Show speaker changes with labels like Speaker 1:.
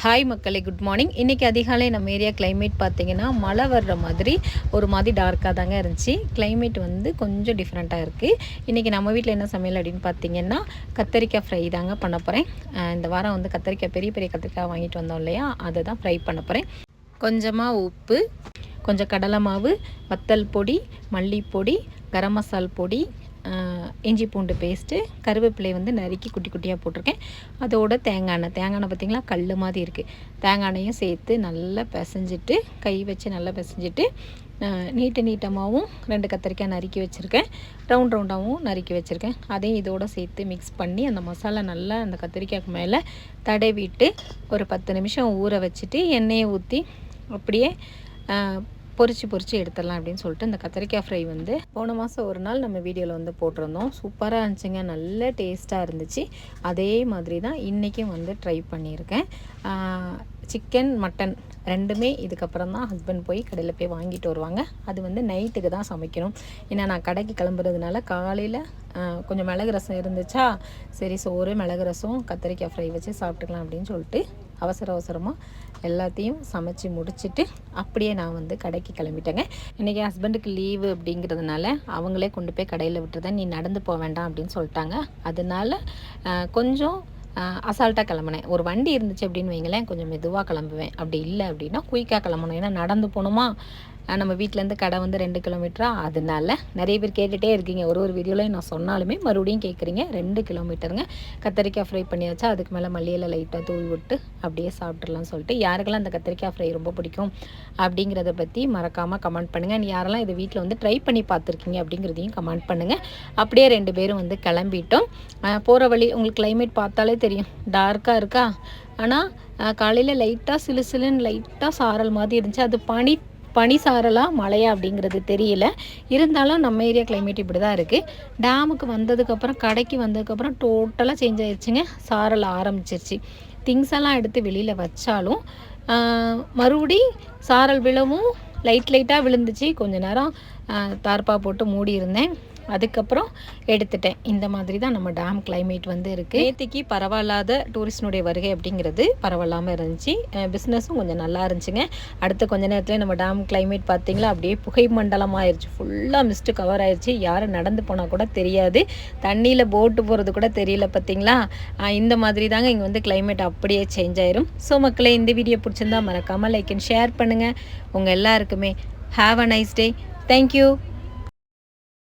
Speaker 1: Hi மக்களே, good morning. இன்றைக்கி அதிகாலை நம்ம ஏரியா கிளைமேட் பார்த்திங்கன்னா மழை வர்ற மாதிரி ஒரு மாதிரி டார்க்காக தாங்க இருந்துச்சு. கிளைமேட் வந்து கொஞ்சம் டிஃப்ரெண்ட்டாக இருக்குது. இன்றைக்கி நம்ம வீட்டில் என்ன சமையல் அப்படின்னு பார்த்திங்கன்னா கத்திரிக்காய் ஃப்ரை தாங்க பண்ண போகிறேன். இந்த வாரம் வந்து கத்திரிக்காய் பெரிய பெரிய கத்திரிக்காய் வாங்கிட்டு வந்தோம் இல்லையா, அதை தான் ஃப்ரை பண்ண போகிறேன். கொஞ்சமாக உப்பு, கொஞ்சம் கடலை மாவு, வத்தல் பொடி, மல்லிப்பொடி, கரம் மசால் பொடி, இஞ்சி பூண்டு பேஸ்ட்டு, கருவேப்பிலை வந்து நறுக்கி குட்டி குட்டியாக போட்டிருக்கேன். அதோட தேங்காய் எண்ணெய் பார்த்திங்களா கல் மாதிரி இருக்குது. தேங்காய் எண்ணெயும் சேர்த்து நல்லா பிசைஞ்சிட்டு, கை வச்சு நல்லா பிசைஞ்சிட்டு, நீட்டமாகவும் 2 கத்திரிக்காய் நறுக்கி வச்சுருக்கேன். ரவுண்டாகவும் நறுக்கி வச்சுருக்கேன். அதையும் இதோடு சேர்த்து மிக்ஸ் பண்ணி அந்த மசாலா நல்லா அந்த கத்திரிக்காய்க்கு மேலே தடவிட்டு ஒரு 10 நிமிஷம் ஊற வச்சுட்டு எண்ணெயை ஊற்றி அப்படியே பொரிச்சு எடுத்துடலாம் அப்படின்னு சொல்லிட்டு இந்த கத்திரிக்காய் ஃப்ரை வந்து போன மாதம் ஒரு நாள் நம்ம வீடியோவில் வந்து போட்டிருந்தோம். சூப்பராக இருந்துச்சுங்க, நல்ல டேஸ்ட்டாக இருந்துச்சு. அதே மாதிரி தான் இன்றைக்கும் வந்து ட்ரை பண்ணியிருக்கேன். சிக்கன் மட்டன் ரெண்டுமே இதுக்கப்புறம் தான் ஹஸ்பண்ட் போய் கடையில் போய் வாங்கிட்டு வருவாங்க. அது வந்து நைட்டுக்கு தான் சமைக்கணும். ஏன்னா நான் கடைக்கு கிளம்புறதுனால காலையில் கொஞ்சம் மிளகு ரசம் இருந்துச்சா, சரி சோறு மிளகு ரசம் கத்திரிக்காய் ஃப்ரை வச்சு சாப்பிட்டுக்கலாம் அப்படின்னு சொல்லிட்டு அவசரமாக எல்லாத்தையும் சமைச்சு முடிச்சுட்டு அப்படியே நான் வந்து கடைக்கு கிளம்பிட்டேங்க. இன்றைக்கி ஹஸ்பண்டுக்கு லீவு அப்படிங்கிறதுனால அவங்களே கொண்டு போய் கடையில் விட்டுருந்தேன். நீ நடந்து போக வேண்டாம் அப்படின்னு சொல்லிட்டாங்க. அதனால கொஞ்சம் அசால்ட்டாக கிளம்புனேன். ஒரு வண்டி இருந்துச்சு அப்படின்னு வைங்களேன், கொஞ்சம் மெதுவாக கிளம்புவேன். அப்படி இல்லை அப்படின்னா குயிக்காக கிளம்பணும். ஏன்னா நடந்து போகணுமா, நம்ம வீட்டிலேருந்து கடை வந்து 2 கிலோமீட்டரா. அதனால நிறைய பேர் கேட்டுகிட்டே இருக்கீங்க, ஒரு வீடியோலையும் நான் சொன்னாலுமே மறுபடியும் கேட்குறீங்க. 2 கிலோமீட்டருங்க. கத்திரிக்காய் ஃப்ரை பண்ணியாச்சா, அதுக்கு மேலே மல்லியில் லைட்டாக தூவி விட்டு அப்படியே சாப்பிட்றலாம்னு சொல்லிட்டு, யாருக்கெல்லாம் அந்த கத்திரிக்காய் ஃப்ரை ரொம்ப பிடிக்கும் அப்படிங்கிறத பற்றி மறக்காமல் கமெண்ட் பண்ணுங்கள். யாரெல்லாம் இது வீட்டில் வந்து ட்ரை பண்ணி பார்த்துருக்கீங்க அப்படிங்கிறதையும் கமெண்ட் பண்ணுங்கள். அப்படியே 2 பேரும் வந்து கிளம்பிட்டோம். போகிற வழி உங்களுக்கு கிளைமேட் பார்த்தாலே தெரியும், டார்க்காக இருக்கா. ஆனால் காலையில் லைட்டாக சிலுன்னு லைட்டாக சாரல் மாதிரி இருந்துச்சு. அது பனி சாரலா மழையா அப்படிங்கிறது தெரியல. இருந்தாலும் நம்ம ஏரியா கிளைமேட் இப்படி தான் இருக்குது. டேமுக்கு வந்ததுக்கப்புறம் கடைக்கு வந்ததுக்கப்புறம் டோட்டலாக சேஞ்ச் ஆயிடுச்சுங்க. சாரல் ஆரம்பிச்சிருச்சு. திங்ஸ் எல்லாம் எடுத்து வெளியில் வச்சாலும் மறுபடி சாரல் விழவும் லைட்டாக விழுந்துச்சு. கொஞ்ச நேரம் தார்ப்பா போட்டு மூடி இருந்தேன். அதுக்கப்புறம் எடுத்துட்டேன். இந்த மாதிரி தான் நம்ம டேம் கிளைமேட் வந்து இருக்குது. நேற்றுக்கு பரவாயில்லாத டூரிஸ்டினுடைய வருகை அப்படிங்கிறது பரவாயில்லாமல் இருந்துச்சு. பிஸ்னஸும் கொஞ்சம் நல்லா இருந்துச்சுங்க. அடுத்த கொஞ்ச நேரத்தில் நம்ம டேம் கிளைமேட் பார்த்திங்களா அப்படியே புகை மண்டலம் ஆயிடுச்சு. ஃபுல்லாக மிஸ்ட்டு கவர் ஆயிடுச்சு. யாரும் நடந்து போனால் கூட தெரியாது, தண்ணியில் போட்டு போகிறது கூட தெரியல. பார்த்திங்களா, இந்த மாதிரி தாங்க இங்கே வந்து கிளைமேட் அப்படியே சேஞ்ச் ஆயிரும். ஸோ மக்களே, இந்த வீடியோ பிடிச்சிருந்தா மறக்காமல் லைக் அண்ட் ஷேர் பண்ணுங்கள். உங்கள் எல்லாருக்குமே have a nice day. Thank you.